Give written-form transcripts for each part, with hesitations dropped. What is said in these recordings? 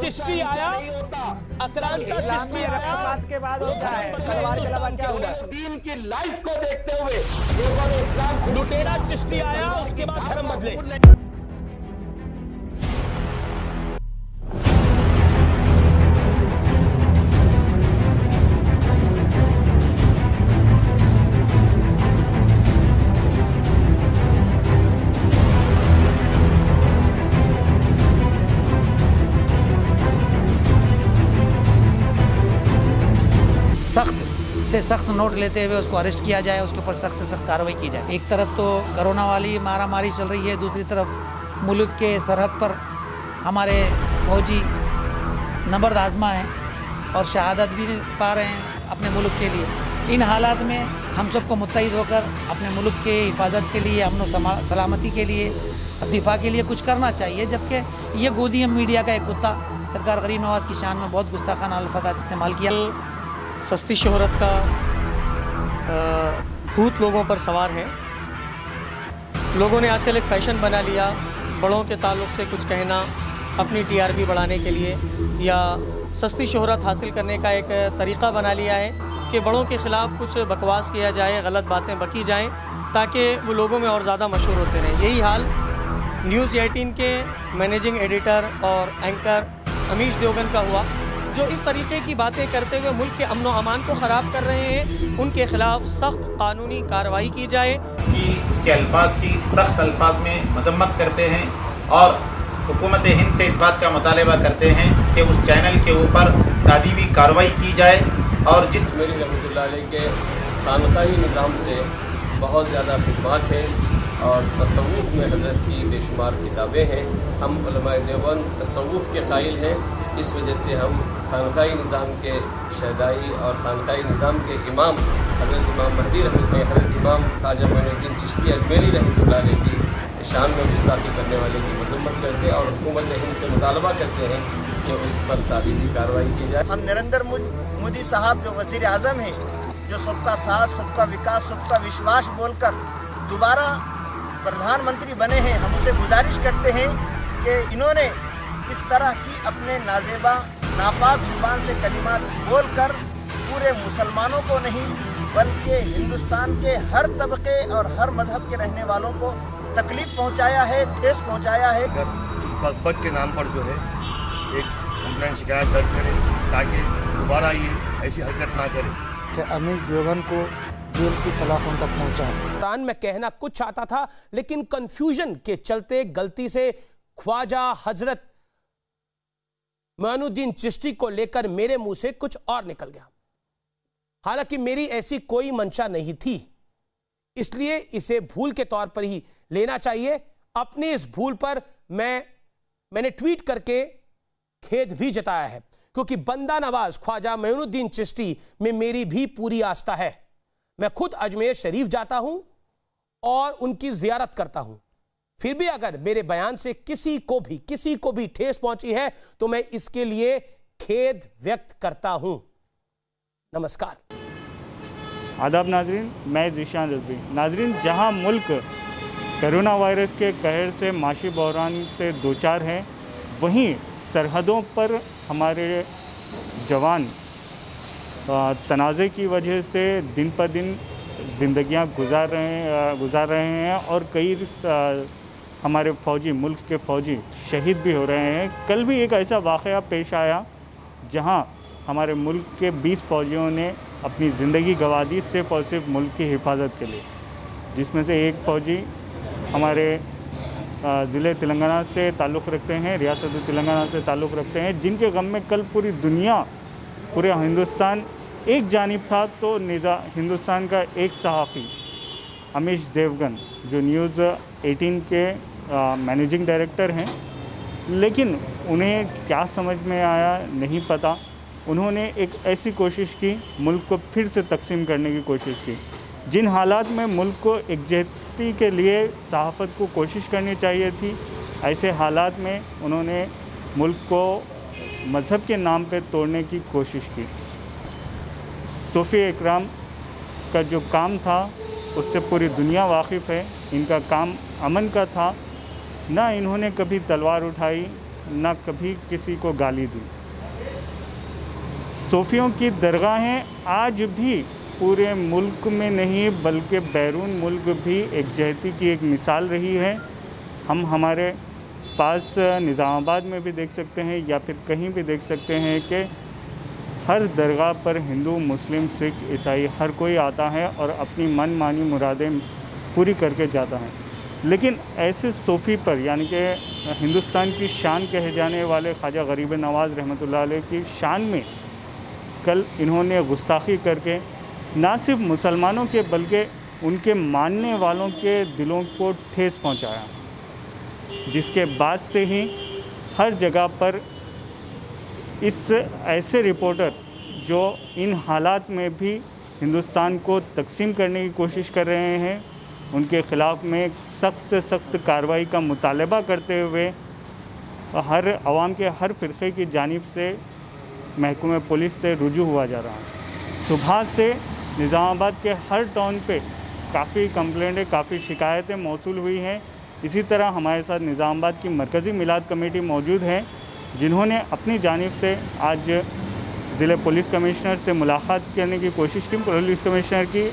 चिश्ती आया, आक्रांता चिश्ती आया, के बाद होता है दीन की लाइफ को देखते हुए लोगों ने इस्लाम को लुटेरा चिश्ती आया, उसके बाद धर्म बदले। सख्त से सख्त नोट लेते हुए उसको अरेस्ट किया जाए, उसके ऊपर सख्त से सख्त कार्रवाई की जाए। एक तरफ तो कोरोना वाली मारामारी चल रही है, दूसरी तरफ मुल्क के सरहद पर हमारे फौजी नंबर आजमा हैं और शहादत भी पा रहे हैं अपने मुल्क के लिए। इन हालात में हम सबको मुत्तहिद होकर अपने मुल्क के हिफाजत के लिए, अमन व सलामती के लिए, दिफा के लिए कुछ करना चाहिए। जबकि ये गोदी मीडिया का एक कुत्ता सरकार गरीब नवाज़ की शान में बहुत गुस्ताखाना अल्फाज इस्तेमाल किया। सस्ती शोहरत का भूत लोगों पर सवार है। लोगों ने आजकल एक फ़ैशन बना लिया, बड़ों के ताल्लुक़ से कुछ कहना अपनी टीआरपी बढ़ाने के लिए, या सस्ती शोहरत हासिल करने का एक तरीक़ा बना लिया है कि बड़ों के ख़िलाफ़ कुछ बकवास किया जाए, गलत बातें बकी जाएं, ताकि वो लोगों में और ज़्यादा मशहूर होते रहें। यही हाल न्यूज़ 18 के मैनेजिंग एडिटर और एंकर अमीश देवगन का हुआ, जो इस तरीके की बातें करते हुए मुल्क के अमन व अमान को ख़राब कर रहे हैं। उनके ख़िलाफ़ सख्त कानूनी कार्रवाई की जाए। उसके अल्फाज की सख्त अल्फाज में मजम्मत करते हैं और हुकूमत हिंद से इस बात का मुतालबा करते हैं कि उस चैनल के ऊपर तादीबी कार्रवाई की जाए। और जिस मेरी रहमतुल्लाह अलैह के खानकाही निज़ाम से बहुत ज़्यादा खिदमत है और तसव्वुफ़ में हज़रत की बेशुमार किताबें हैं। हम उलमाए देवबंद तसव्वुफ़ के क़ाइल हैं, इस वजह से हम खानकाही निज़ाम के शहदाई और खानकाही निज़ाम के इमाम हज़रत इमाम महदी रहमतुल्लाह, हज़रत इमाम ख्वाजा मोइनुद्दीन चिश्ती अजमेरी रहमतुल्लाह अलैह की शान में गुस्ताखी करने वाले की मजम्मत करते हैं और हुकूमत हिंद से मुतालबा करते हैं कि उस पर ताबीदी कार्रवाई की जाए। हम नरेंद्र मोदी साहब जो वज़ीर आज़म हैं, जो सबका साथ, सबका विकास, सबका विश्वास बोलकर दोबारा प्रधानमंत्री बने हैं, हम उसे गुजारिश करते हैं कि इन्होंने इस तरह की अपने नाजेबा नापाक जुबान से कलिमात बोलकर पूरे मुसलमानों को नहीं बल्कि हिंदुस्तान के हर तबके और हर मजहब के रहने वालों को तकलीफ पहुंचाया है, ठेस पहुंचाया है। पद के नाम पर जो है एक कंप्लेंट शिकायत दर्ज करें ताकि दोबारा ये ऐसी हरकत ना करे कि अमीश देवगन को जेल की सलाह उन तक पहुँचाएँ। कुरान में कहना कुछ चाहता था, लेकिन कंफ्यूजन के चलते गलती से ख्वाजा हजरत मोइनुद्दीन चिश्ती को लेकर मेरे मुंह से कुछ और निकल गया। हालांकि मेरी ऐसी कोई मंशा नहीं थी, इसलिए इसे भूल के तौर पर ही लेना चाहिए। अपनी इस भूल पर मैंने ट्वीट करके खेद भी जताया है, क्योंकि बंदा नवाज ख्वाजा मोइनुद्दीन चिश्ती में मेरी भी पूरी आस्था है। मैं खुद अजमेर शरीफ जाता हूं और उनकी जियारत करता हूं। फिर भी अगर मेरे बयान से किसी को भी ठेस पहुंची है तो मैं इसके लिए खेद व्यक्त करता हूं। नमस्कार। आदाब नाजरीन, मैं ज़ीशान रज़वी। नाजरीन, जहां मुल्क कोरोना वायरस के कहर से माशी बहरान से दो चार हैं, वहीं सरहदों पर हमारे जवान तनाज़े की वजह से दिन पर दिन ज़िंदगियां गुजार रहे हैं और कई हमारे फ़ौजी, मुल्क के फ़ौजी शहीद भी हो रहे हैं। कल भी एक ऐसा वाक़या पेश आया जहां हमारे मुल्क के 20 फ़ौजियों ने अपनी ज़िंदगी गंवा दी सिर्फ़ और सिर्फ मुल्क की हिफाजत के लिए, जिसमें से एक फ़ौजी हमारे ज़िले तेलंगाना से ताल्लुक़ रखते हैं, रियासत तेलंगाना से ताल्लुक़ रखते हैं, जिनके गम में कल पूरी दुनिया, पूरे हिंदुस्तान एक जानिब था। तो हिंदुस्तान का एक सहाफ़ी अमीश देवगन, जो न्यूज़ 18 के मैनेजिंग डायरेक्टर हैं, लेकिन उन्हें क्या समझ में आया नहीं पता, उन्होंने एक ऐसी कोशिश की, मुल्क को फिर से तकसीम करने की कोशिश की। जिन हालात में मुल्क को एकजुटती के लिए सहाफ़त को कोशिश करनी चाहिए थी, ऐसे हालात में उन्होंने मुल्क को मज़हब के नाम पे तोड़ने की कोशिश की। सूफ़ी इकराम का जो काम था उससे पूरी दुनिया वाकिफ़ है। इनका काम अमन का था, ना इन्होंने कभी तलवार उठाई, ना कभी किसी को गाली दी। सूफियों की दरगाहें आज भी पूरे मुल्क में नहीं बल्कि बैरून मुल्क भी एकजहती की एक मिसाल रही है। हम हमारे पास निज़ामाबाद में भी देख सकते हैं या फिर कहीं भी देख सकते हैं कि हर दरगाह पर हिंदू, मुस्लिम, सिख, ईसाई हर कोई आता है और अपनी मनमानी मुरादें पूरी करके जाता है। लेकिन ऐसे सूफ़ी पर यानी कि हिंदुस्तान की शान कहे जाने वाले ख्वाजा गरीब नवाज़ रहमतुल्लाह अलैह की शान में कल इन्होंने गुस्ताखी करके ना सिर्फ मुसलमानों के बल्कि उनके मानने वालों के दिलों को ठेस पहुंचाया, जिसके बाद से ही हर जगह पर इस ऐसे रिपोर्टर जो इन हालात में भी हिंदुस्तान को तकसीम करने की कोशिश कर रहे हैं, उनके ख़िलाफ़ में सख्त से सख्त कार्रवाई का मुतालबा करते हुए हर आवाम के हर फ़िरक़े की जानिब से महकमे पुलिस से रुजू हुआ जा रहा है। सुबह से निज़ामाबाद के हर टाउन पे काफ़ी कंप्लेंटें, काफ़ी शिकायतें मौसूल हुई हैं। इसी तरह हमारे साथ निज़ामाबाद की मरकज़ी मिलाद कमेटी मौजूद है, जिन्होंने अपनी जानिब से आज ज़िले पुलिस कमिश्नर से मुलाकात करने की कोशिश की। पुलिस कमिश्नर की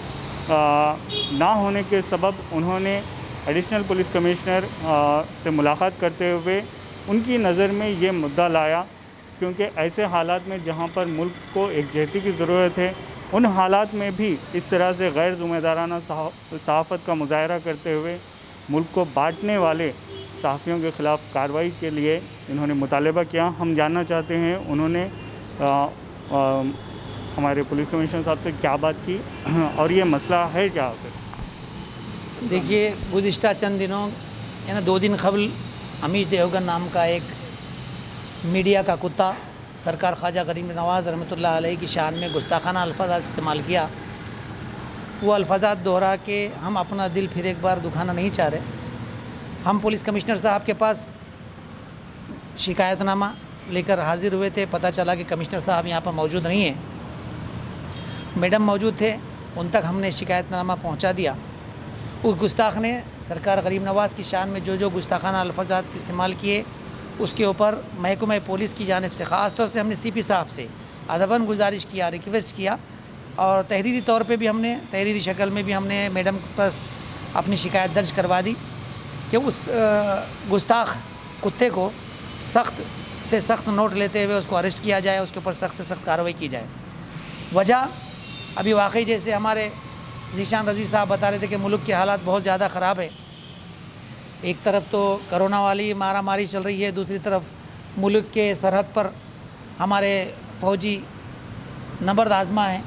ना होने के सबब उन्होंने एडिशनल पुलिस कमिश्नर से मुलाकात करते हुए उनकी नज़र में ये मुद्दा लाया, क्योंकि ऐसे हालात में जहाँ पर मुल्क को एकजहती की ज़रूरत है, उन हालात में भी इस तरह से गैर ज़िम्मेदाराना सहाफ़त का मुज़ाहरा करते हुए मुल्क को बांटने वाले सहाफ़ियों के ख़िलाफ़ कार्रवाई के लिए इन्होंने मुतालबा किया। हम जानना चाहते हैं उन्होंने हमारे पुलिस कमिश्नर साहब से क्या बात की और ये मसला है क्या आखिर। देखिए, गुज़िश्ता चंद दिनों यानी 2 दिन कबल अमीश देवगन नाम का एक मीडिया का कुत्ता सरकार ख्वाजा गरीब नवाज़ रहमतुल्लाह अलैह की शान में गुस्ताखाना अल्फाज़ इस्तेमाल किया। वो अल्फाज़ दोहरा के हम अपना दिल फिर एक बार दुखाना नहीं चाह रहे। हम पुलिस कमिश्नर साहब के पास शिकायतनामा लेकर हाज़िर हुए थे। पता चला कि कमिश्नर साहब यहाँ पर मौजूद नहीं हैं, मैडम मौजूद थे, उन तक हमने शिकायतनामा पहुँचा दिया। उस गुस्ताख ने सरकार गरीब नवाज़ की शान में जो गुस्ताखाना अल्फाज़ इस्तेमाल किए, उसके ऊपर महकमा पुलिस की जानिब से ख़ास तौर से हमने CP साहब से अदबन गुजारिश किया, रिक्वेस्ट किया और तहरीरी तौर पे भी हमने तहरीरी शक्ल में भी हमने मैडम के पास अपनी शिकायत दर्ज करवा दी कि उस गुस्ताख कुत्ते को सख्त से सख्त नोट लेते हुए उसको अरेस्ट किया जाए, उसके ऊपर सख्त से सख्त कार्रवाई की जाए। वजह अभी वाकई जैसे हमारे ज़ीशान रज़ी साहब बता रहे थे कि मुल्क के हालात बहुत ज़्यादा ख़राब है। एक तरफ तो कोरोना वाली मारामारी चल रही है, दूसरी तरफ मुल्क के सरहद पर हमारे फ़ौजी नबर्द आज़मा हैं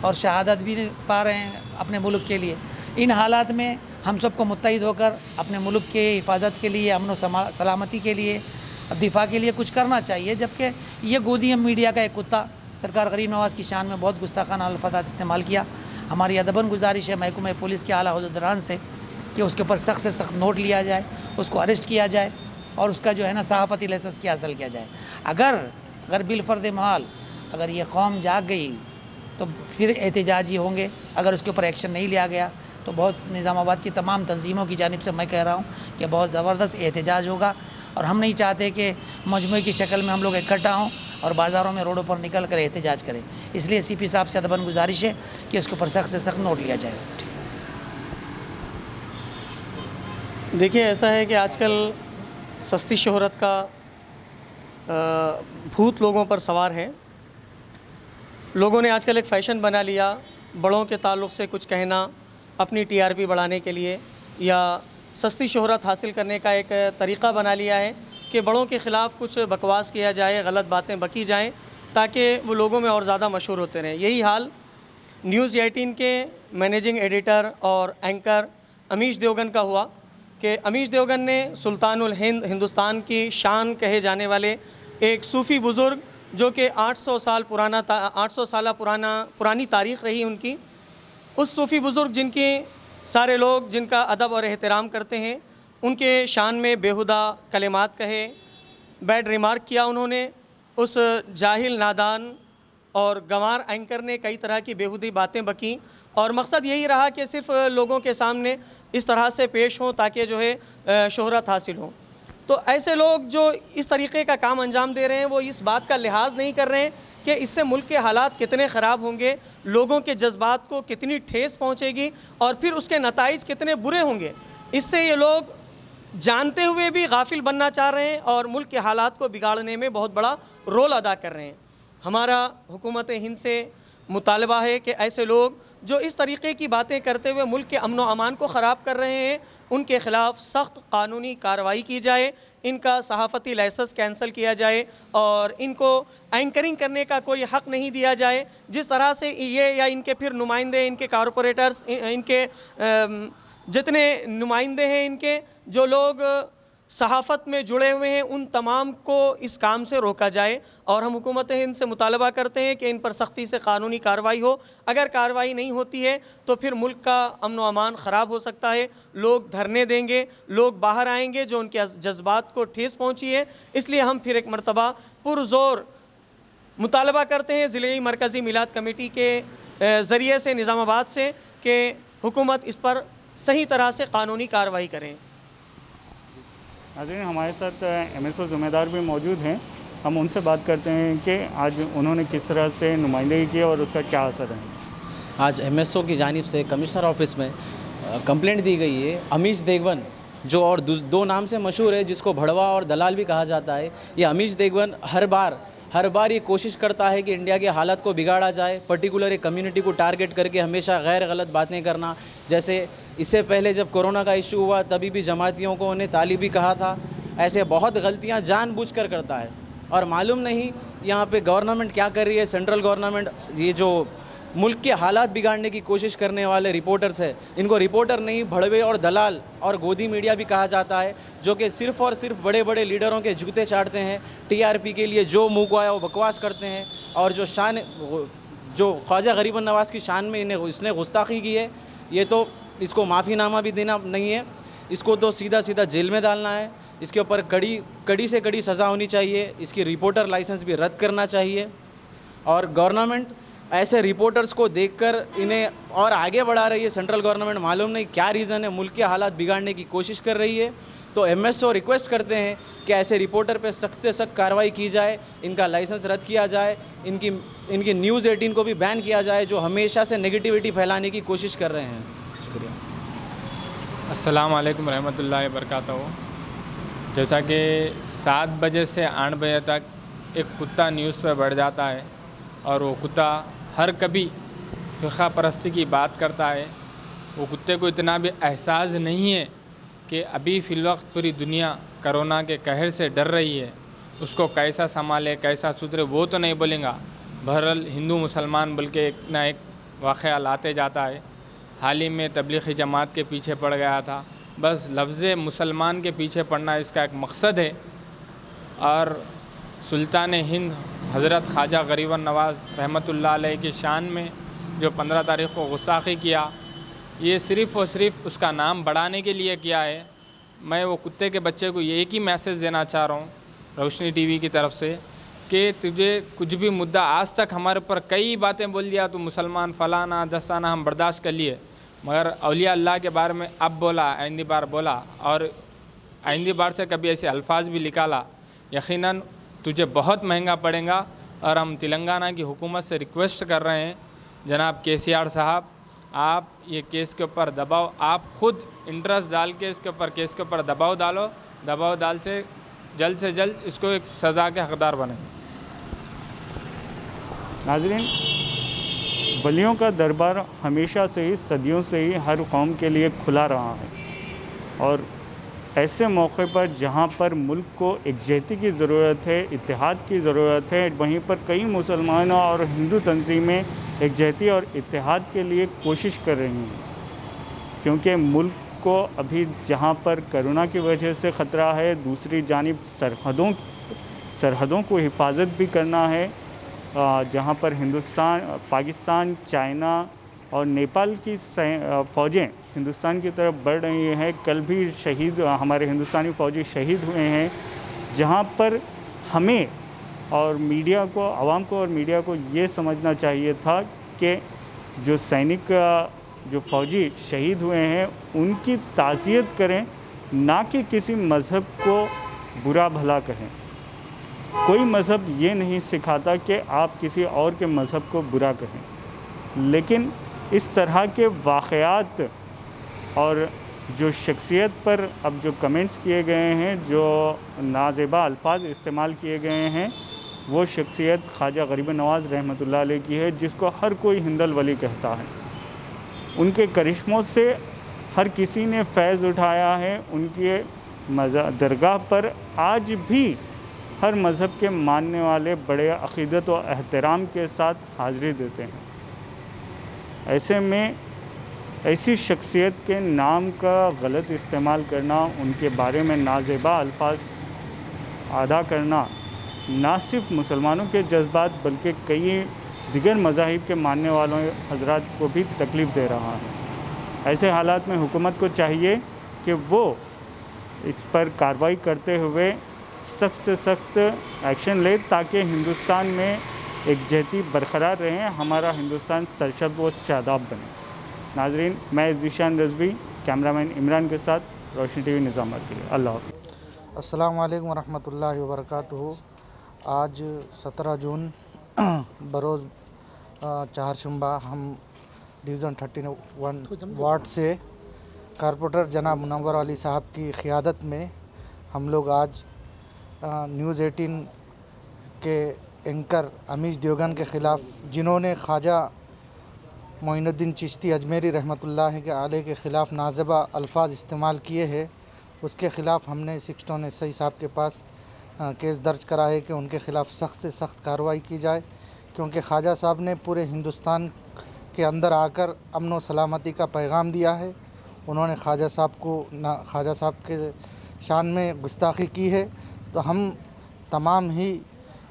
और शहादत भी पा रहे हैं अपने मुल्क के लिए। इन हालात में हम सबको मुत्तहिद होकर अपने मुल्क के हिफाजत के लिए, अमन व सलामती के लिए, दिफा के लिए कुछ करना चाहिए। जबकि ये गोदियम मीडिया का एक कुत्ता सरकार गरीब नवाज़ की शान में बहुत गुस्ताखाना अल्फाज़ इस्तेमाल किया। हमारी अदबन गुजारिश है महकमा पुलिस के आला अहदेदारान से कि उसके ऊपर सख्त से सख्त नोट लिया जाए, उसको अरेस्ट किया जाए और उसका जो है ना सहाफ़ती लाइसेंस की हासिल किया जाए। अगर बिलफ़र्द महल अगर ये कौम जाग गई तो फिर एहतजाजी होंगे। अगर उसके ऊपर एक्शन नहीं लिया गया तो बहुत निज़ामाबाद की तमाम तंजीमों की जानिब से मैं कह रहा हूँ कि बहुत ज़बरदस्त एहतजाज होगा और हम नहीं चाहते कि मजमूए की शक्ल में हम लोग इकट्ठा हों और बाज़ारों में रोडों पर निकल कर एहतजाज करें। इसलिए CP साहब से अदबन गुजारिश है कि उसके ऊपर सख्त से सख्त नोट लिया जाए। देखिए, ऐसा है कि आजकल सस्ती शोहरत का भूत लोगों पर सवार है। लोगों ने आजकल एक फ़ैशन बना लिया, बड़ों के ताल्लुक़ से कुछ कहना अपनी TRP बढ़ाने के लिए या सस्ती शोहरत हासिल करने का एक तरीक़ा बना लिया है कि बड़ों के ख़िलाफ़ कुछ बकवास किया जाए, गलत बातें बकी जाएं ताकि वो लोगों में और ज़्यादा मशहूर होते रहें। यही हाल न्यूज़ 18 के मैनेजिंग एडिटर और एंकर अमीश देवगन का हुआ कि अमीश देवगन ने सुल्तानुल हिंद, हिंदुस्तान की शान कहे जाने वाले एक सूफ़ी बुज़ुर्ग जो कि 800 साल पुरानी तारीख़ रही उनकी, उस सूफ़ी बुज़ुर्ग सारे लोग जिनका अदब और एहतराम करते हैं, उनके शान में बेहुदा कलिमात कहे, बैड रिमार्क किया उन्होंने। उस जाहिल, नादान और गंवार एंकर ने कई तरह की बेहुदी बातें बकीं और मकसद यही रहा कि सिर्फ़ लोगों के सामने इस तरह से पेश हों ताकि जो है शोहरत हासिल हो। तो ऐसे लोग जो इस तरीक़े का काम अंजाम दे रहे हैं वो इस बात का लिहाज नहीं कर रहे हैं कि इससे मुल्क के हालात कितने ख़राब होंगे, लोगों के जज्बात को कितनी ठेस पहुँचेगी और फिर उसके नताइज कितने बुरे होंगे। इससे ये लोग जानते हुए भी गाफिल बनना चाह रहे हैं और मुल्क के हालात को बिगाड़ने में बहुत बड़ा रोल अदा कर रहे हैं। हमारा हुकूमत हिंद से मुतालबा है कि ऐसे लोग जो इस तरीक़े की बातें करते हुए मुल्क के अमन व अमान को ख़राब कर रहे हैं उनके ख़िलाफ़ सख्त कानूनी कार्रवाई की जाए, इनका सहाफ़ती लाइसेंस कैंसिल किया जाए और इनको एंकरिंग करने का कोई हक़ नहीं दिया जाए। जिस तरह से ये या इनके फिर नुमाइंदे, इनके कारपोरेटर्स, इनके जितने नुमाइंदे हैं, इनके जो लोग सहाफ़त में जुड़े हुए हैं, उन तमाम को इस काम से रोका जाए। और हम हुकूमत हिंद से मुतालबा करते हैं कि इन पर सख्ती से कानूनी कार्रवाई हो। अगर कार्रवाई नहीं होती है तो फिर मुल्क का अमन व अमान ख़राब हो सकता है, लोग धरने देंगे, लोग बाहर आएंगे जो उनके जज्बात को ठेस पहुँची है। इसलिए हम फिर एक मरतबा पुरज़ोर मुतालबा करते हैं ज़िले मरकज़ी मिलाद कमेटी के ज़रिए से निज़ामाबाद से कि हुकूमत इस पर सही तरह से कानूनी कार्रवाई करें। नाज़रीन, हमारे साथ MSO ज़िम्मेदार भी मौजूद हैं। हम उनसे बात करते हैं कि आज उन्होंने किस तरह से नुमाइंदगी की और उसका क्या असर है। आज MSO की जानिब से कमिश्नर ऑफिस में कंप्लेंट दी गई है। अमीश देगवन जो और दो नाम से मशहूर है, जिसको भड़वा और दलाल भी कहा जाता है। ये अमीश देगवन हर बार ये कोशिश करता है कि इंडिया के हालत को बिगाड़ा जाए, पर्टिकुलर एक कम्युनिटी को टारगेट करके हमेशा गैर गलत बातें करना। जैसे इससे पहले जब कोरोना का इशू हुआ तभी भी जमातियों को उन्हें तालिबी कहा था। ऐसे बहुत गलतियां जानबूझकर करता है और मालूम नहीं यहाँ पे गवर्नमेंट क्या कर रही है। सेंट्रल गवर्नमेंट ये जो मुल्क के हालात बिगाड़ने की कोशिश करने वाले रिपोर्टर्स है, इनको रिपोर्टर नहीं भड़वे और दलाल और गोदी मीडिया भी कहा जाता है, जो कि सिर्फ़ और सिर्फ बड़े बड़े लीडरों के जूते चाटते हैं। TRP के लिए जो मुँह को आया वो बकवास करते हैं और जो ख्वाजा गरीबन नवाज़ की शान में इसने गुस्ताखी की है, ये तो इसको माफ़ीनामा भी देना नहीं है, इसको तो सीधा जेल में डालना है। इसके ऊपर कड़ी से कड़ी सज़ा होनी चाहिए। इसकी रिपोर्टर लाइसेंस भी रद्द करना चाहिए और गवर्नमेंट ऐसे रिपोर्टर्स को देखकर इन्हें और आगे बढ़ा रही है। सेंट्रल गवर्नमेंट मालूम नहीं क्या रीज़न है, मुल्क के हालात बिगाड़ने की कोशिश कर रही है। तो MSO रिक्वेस्ट करते हैं कि ऐसे रिपोर्टर पे सख्त से सख्त कार्रवाई की जाए, इनका लाइसेंस रद्द किया जाए, इनकी न्यूज़ 18 को भी बैन किया जाए, जो हमेशा से नेगेटिविटी फैलाने की कोशिश कर रहे हैं। शुक्रिया। अस्सलाम वालेकुम रहमतुल्लाहि व बरकातहू। जैसा कि 7 बजे से 8 बजे तक एक कुत्ता न्यूज़ पर बढ़ जाता है और वो कुत्ता हर कभी फ़िरक़ा परस्ती की बात करता है। वो कुत्ते को इतना भी एहसास नहीं है कि अभी फ़िलवक्त पूरी दुनिया कोरोना के कहर से डर रही है, उसको कैसा संभाले, कैसा सुधरे वो तो नहीं बोलेंगा। बहरहाल हिंदू मुसलमान बल्कि एक ना एक वाक़या लाते जाता है। हाल ही में तबलीगी जमात के पीछे पड़ गया था। बस लफ्ज़ मुसलमान के पीछे पड़ना इसका एक मकसद है। और सुल्तान हिंद हज़रत ख्वाजा गरीबन नवाज़ रहमतुल्लाह अलैह की शान में जो 15 तारीख़ को गुस्ताखी किया, ये सिर्फ़ और सिर्फ उसका नाम बढ़ाने के लिए किया है। मैं वो कुत्ते के बच्चे को ये एक ही मैसेज देना चाह रहा हूँ रोशनी TV की तरफ से कि तुझे कुछ भी मुद्दा आज तक हमारे ऊपर कई बातें बोल दिया, तो मुसलमान फ़लाना दस्ताना हम बर्दाश्त कर लिए, मगर औलिया अल्लाह के बारे में अब बोला, आइंदी बार बोला और आइंदी बार से कभी ऐसे अल्फाज भी निकाला, यकीनन तुझे बहुत महंगा पड़ेगा। और हम तेलंगाना की हुकूमत से रिक्वेस्ट कर रहे हैं, जनाब KCR साहब, आप ये केस के ऊपर दबाव, आप खुद इंटरेस्ट डाल के इसके ऊपर केस के ऊपर दबाव डालो, दबाव डाल से जल्द इसको एक सज़ा के हकदार बने। नाज़रीन, वलियों का दरबार हमेशा से ही, सदियों से ही हर कौम के लिए खुला रहा है और ऐसे मौके पर जहाँ पर मुल्क को एकजुटती की ज़रूरत है, इत्तेहाद की ज़रूरत है, वहीं पर कई मुसलमानों और हिंदू तंजीमें एकजुटती और इत्तेहाद के लिए कोशिश कर रही हैं, क्योंकि मुल्क को अभी जहाँ पर कोरोना की वजह से ख़तरा है, दूसरी जानिब सरहदों को हिफाजत भी करना है, जहाँ पर हिंदुस्तान, पाकिस्तान, चाइना और नेपाल की फ़ौजें हिंदुस्तान की तरफ बढ़ रही हैं। कल भी हमारे हिंदुस्तानी फ़ौजी शहीद हुए हैं, जहाँ पर हमें और मीडिया को, आवाम को और मीडिया को ये समझना चाहिए था कि जो सैनिक, जो फ़ौजी शहीद हुए हैं उनकी ताज़ियत करें, ना कि किसी मज़हब को बुरा भला कहें। कोई मज़हब ये नहीं सिखाता कि आप किसी और के मज़हब को बुरा कहें, लेकिन इस तरह के वाक़यात और जो शख्सियत पर अब जो कमेंट्स किए गए हैं, जो नाज़ेबा अल्फाज इस्तेमाल किए गए हैं, वो शख्सियत ख्वाजा गरीब नवाज़ रहमतुल्लाह अलैह की है, जिसको हर कोई हिंदल वली कहता है। उनके करिश्मों से हर किसी ने फैज़ उठाया है। उनके दरगाह पर आज भी हर मज़हब के मानने वाले बड़े अक़ीदत व एहतराम के साथ हाज़िरी देते हैं। ऐसे में ऐसी शख्सियत के नाम का गलत इस्तेमाल करना, उनके बारे में नाज़ेबा अल्फाज अदा करना ना सिर्फ मुसलमानों के जज्बात बल्कि कई दिगर मज़ाहिब के मानने वालों हजरात को भी तकलीफ़ दे रहा है। ऐसे हालात में हुकूमत को चाहिए कि वो इस पर कार्रवाई करते हुए सख्त से सख्त एक्शन ले, ताकि हिंदुस्तान में एकजहती बरकरार रहें, हमारा हिंदुस्तान सरशब व शादाब बने। नाजरीन, मैं ज़ीशान रज़वी, कैमरामैन इमरान के साथ रोशनी टीवी निज़ामाबाद के लिए। अल्लाह हाफ़िज़। अस्सलाम वालेकुम रहमतुल्लाहि व बरकातुहू। आज 17 जून बरोज़ चारशंबा हम डिवीज़न 31 वार्ड से कारपोरेटर जनाब मुनव्वर अली साहब की क़ियादत में हम लोग आज न्यूज़ 18 के एंकर अमीश देवगन के ख़िलाफ़, जिन्होंने ख्वाजा मोइनुद्दीन चिश्ती अजमेरी रहमतुल्लाह अलैह के ख़िलाफ़ नाज़ेबा अल्फाज इस्तेमाल किए हैं, उसके ख़िलाफ़ हमने 6 SI साहब के पास केस दर्ज करा है कि उनके ख़िलाफ़ सख्त से सख्त कार्रवाई की जाए, क्योंकि ख्वाजा साहब ने पूरे हिंदुस्तान के अंदर आकर अमन व सलामती का पैगाम दिया है। उन्होंने ख्वाजा साहब के शान में गुस्ताखी की है। तो हम तमाम ही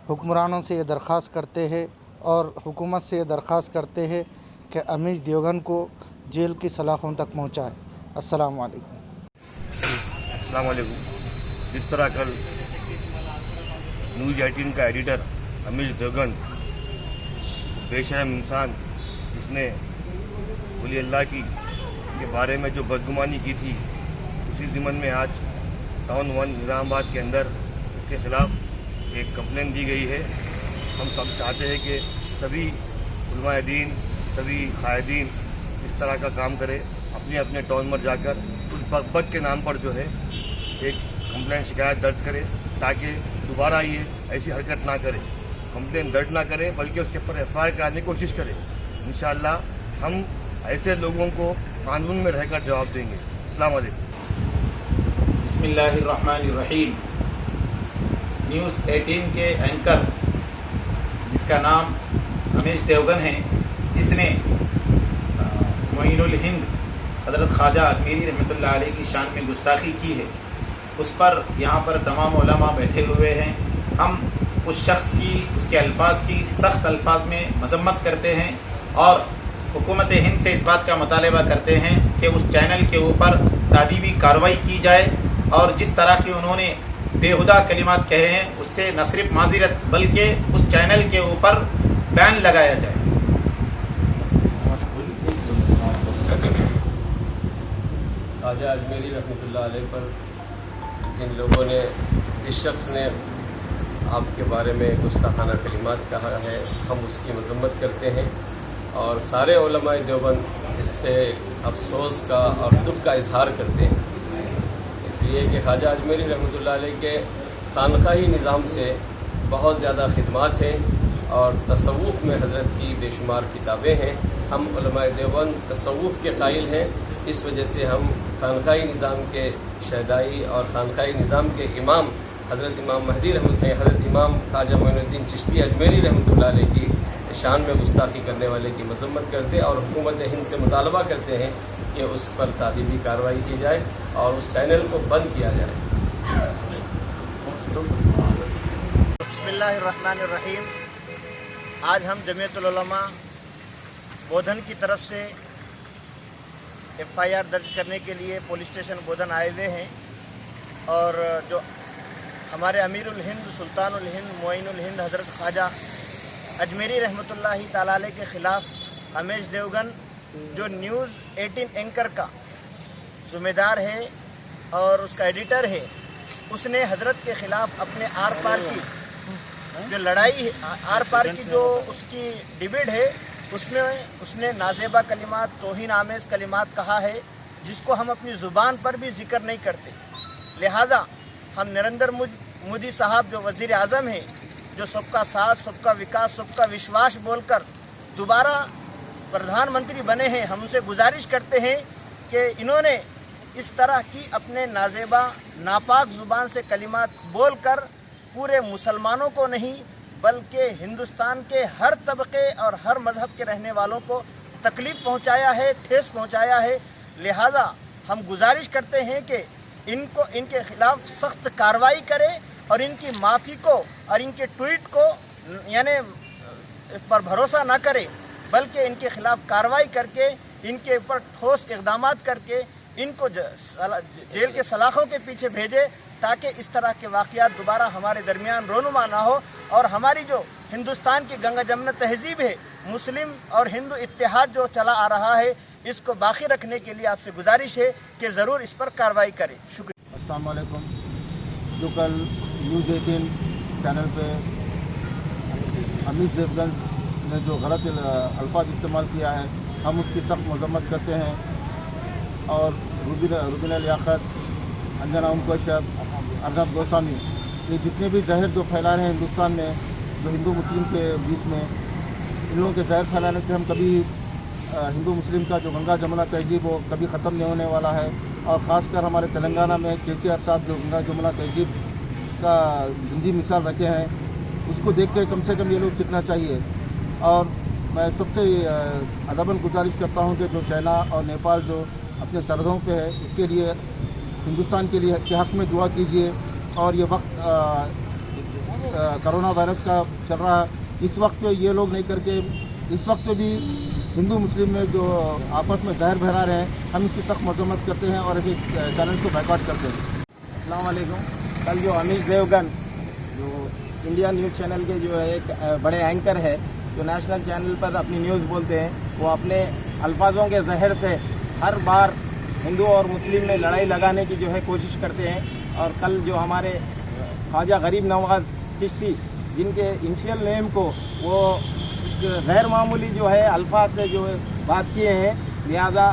हुक्मरानों से ये दरख्वास्त करते हैं और हुकूमत से ये दरख्वास्त करते हैं कि अमीश देवगन को जेल की सलाखों तक पहुँचाए। अस्सलाम वालेकुम। अस्सलाम वालेकुम। जिस तरह कल न्यूज़ 18 का एडिटर अमीश देवगन बेशरम इंसान, जिसने वली अल्लाह के बारे में जो बदगुमानी की थी, उसी ज़िमन में आज टाउन 1 निज़ामाबाद के अंदर उसके ख़िलाफ़ एक कंप्लेंट दी गई है। हम सब चाहते हैं कि सभी उलमाए दीन, सभी कायदीन इस तरह का काम करें, अपने अपने टाउन में जाकर उस बकबक के नाम पर जो है एक कंप्लेंट शिकायत दर्ज करें, ताकि दोबारा ये ऐसी हरकत ना करे, कंप्लेंट दर्ज ना करें, बल्कि उसके ऊपर FIR कराने की कोशिश करें। इंशाअल्लाह हम ऐसे लोगों को कानून में रहकर जवाब देंगे। अस्सलाम वालेकुम। बिस्मिल्लाहिर्रहमानिर्रहीम। न्यूज़ 18 के एंकर जिसका नाम अमीश देवगन है, जिसने मोइनुल हिंद हज़रत ख्वाजा अजमेरी रहमतुल्लाह अलैह की शान में गुस्ताखी की है, उस पर यहाँ पर तमाम उलमा बैठे हुए हैं। हम उस शख्स की, उसके अल्फाज की सख्त अल्फाज में मजम्मत करते हैं और हुकूमत हिंद से इस बात का मुतालबा करते हैं कि उस चैनल के ऊपर तादीबी कार्रवाई की जाए और जिस तरह की उन्होंने बेहुदा कलिमात कहे हैं, उससे न सिर्फ माज़िरत बल्कि उस चैनल के ऊपर बैन लगाया जाए। ख्वाजा अजमेरी रहमतुल्लाह अलैह पर जिन लोगों ने, जिस शख्स ने आपके बारे में गुस्ताखाना कलिमात कहा है, हम उसकी मजम्मत करते हैं और सारे उलमाए देवबंद इससे अफसोस का और दुख का इजहार करते हैं, इसलिए कि ख्वाजा अजमेरी रहमतुल्लाह अलैह के खानकाही निज़ाम से बहुत ज़्यादा खिदमात हैं और तसव्वुफ़ में हज़रत की बेशुमार किताबें हैं। हम उलमाए देवबंद तसव्वुफ़ के क़ाइल हैं, इस वजह से हम खानकाही निज़ाम के शहदाई और खानकाही निज़ाम के इमाम हज़रत इमाम महदी हज़रत इमाम ख्वाजा मोइनुद्दीन चिश्ती अजमेरी रहमतुल्लाह अलैह की शान में गुस्ताखी करने वाले की मजम्मत करते और हुकूमत हिंद से मुतालबा करते हैं कि उस पर तादीबी कार्रवाई की जाए और उस चैनल को बंद किया जाए। बिस्मिल्लाहिर्रहमानिर्रहीम। आज हम जमीयतुल उलमा बोधन की तरफ से FIR दर्ज करने के लिए पुलिस स्टेशन बोधन आए हुए हैं और जो हमारे अमीरुल हिंद सुल्तानुल हिंद मोइनुल हिंद हज़रत ख्वाजा अजमेरी रहमतुल्लाहि ताला अलैह के ख़िलाफ़ अमीश देवगन जो न्यूज़ 18 एंकर का ज़िम्मेदार है और उसका एडिटर है, उसने हजरत के खिलाफ अपने आर पार की जो लड़ाई, आर पार की जो उसकी डिबेट है, उसमें उसने नाजेबा कलिमात, तौहीन आमेज कलिमात कहा है, जिसको हम अपनी ज़ुबान पर भी जिक्र नहीं करते। लिहाजा हम नरेंद्र मोदी साहब जो वज़ीर आज़म हैं, जो सबका साथ, सबका विकास, सबका विश्वास बोलकर दोबारा प्रधानमंत्री बने हैं, हम उनसे गुजारिश करते हैं कि इन्होंने इस तरह की अपने नाजेबा नापाक ज़ुबान से कलिमात बोलकर पूरे मुसलमानों को नहीं बल्कि हिंदुस्तान के हर तबके और हर मज़हब के रहने वालों को तकलीफ़ पहुंचाया है, ठेस पहुंचाया है। लिहाजा हम गुजारिश करते हैं कि इनके खिलाफ सख्त कार्रवाई करे और इनकी माफ़ी को और इनके ट्वीट को यानी पर भरोसा ना करे, बल्कि इनके खिलाफ कार्रवाई करके इनके ऊपर ठोस इक़दाम करके इनको जेल के सलाखों के पीछे भेजे, ताकि इस तरह के वाक़यात दोबारा हमारे दरमियान रोनुमा ना हो और हमारी जो हिंदुस्तान की गंगा जमुना तहजीब है, मुस्लिम और हिंदू इत्तेहाद जो चला आ रहा है, इसको बाकी रखने के लिए आपसे गुजारिश है कि ज़रूर इस पर कार्रवाई करें। शुक्रिया। अस्सलाम वालेकुम। जो कल न्यूज़ 18 चैनल पे अमीश देवगन ने जो गलत अल्फाज इस्तेमाल किया है, हम उसकी सख्त मजम्मत करते हैं और रुबीना लियाकत, अंजना ओम कश्यप, अर्नब गोस्वामी, ये जितने भी जहर जो फैला रहे हैं हिंदुस्तान में, जो हिंदू मुस्लिम के बीच में, इन लोगों के जहर फैलाने से हम कभी हिंदू मुस्लिम का जो गंगा जमुना तहजीब हो कभी ख़त्म नहीं होने वाला है। और ख़ासकर हमारे तेलंगाना में केसीआर साहब जो गंगा जमुना तहजीब का जिंदी मिसाल रखे हैं, उसको देख के कम से कम ये लोग सीखना चाहिए। और मैं सबसे अदबन गुजारिश करता हूँ कि जो चाइना और नेपाल जो अपने सरहदों पे है, इसके लिए हिंदुस्तान के लिए के हक़ में दुआ कीजिए। और ये वक्त कोरोना वायरस का चल रहा है, इस वक्त पे ये लोग नहीं करके इस वक्त पे भी हिंदू मुस्लिम में जो आपस में जहर बहरा रहे हैं, हम इसकी सख्त मजम्मत करते हैं और ऐसे चैनल को बैकआउट करते हैं। अस्सलाम वालेकुम। कल जो अमीश देवगन जो इंडिया न्यूज़ चैनल के जो एक बड़े एंकर है, जो नेशनल चैनल पर अपनी न्यूज़ बोलते हैं, वो अपने अल्फाजों के जहर से हर बार हिंदू और मुस्लिम में लड़ाई लगाने की जो है कोशिश करते हैं। और कल जो हमारे ख्वाजा गरीब नवाज चिश्ती, जिनके इनिशियल नेम को वो गैर मामूली जो है अल्फाज से जो बात किए हैं, लिहाजा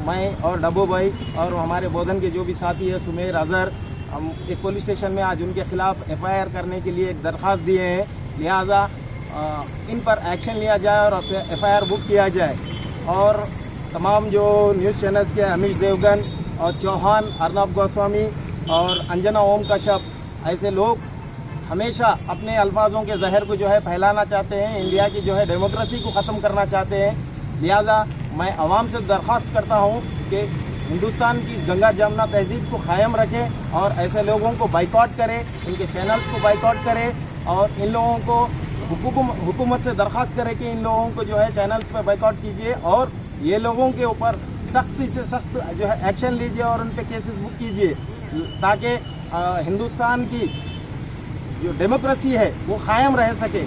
मैं और डब्बू भाई और हमारे बोधन के जो भी साथी है सुमेर अजहर, हम एक पुलिस स्टेशन में आज उनके खिलाफ FIR करने के लिए एक दरख्वास्त दिए हैं। लिहाजा इन पर एक्शन लिया जाए और FIR बुक किया जाए। और तमाम जो न्यूज़ चैनल्स के अमीश देवगन और चौहान, अर्नब गोस्वामी और अंजना ओम कश्यप, ऐसे लोग हमेशा अपने अल्फाजों के जहर को जो है फैलाना चाहते हैं, इंडिया की जो है डेमोक्रेसी को ख़त्म करना चाहते हैं। लिहाजा मैं आवाम से दरख्वास्त करता हूं कि हिंदुस्तान की गंगा जमुना तहजीब को कायम रखें और ऐसे लोगों को बाइकआउट करें, इनके चैनल्स को बाइकआउट करें और इन लोगों को हुकूमत से दरख्वास्त करें कि इन लोगों को जो है चैनल्स पर बाइकआउट कीजिए और ये लोगों के ऊपर सख्ती से सख्त जो है एक्शन लीजिए और उन पर केसेस बुक कीजिए, ताकि हिंदुस्तान की जो डेमोक्रेसी है वो कायम रह सके।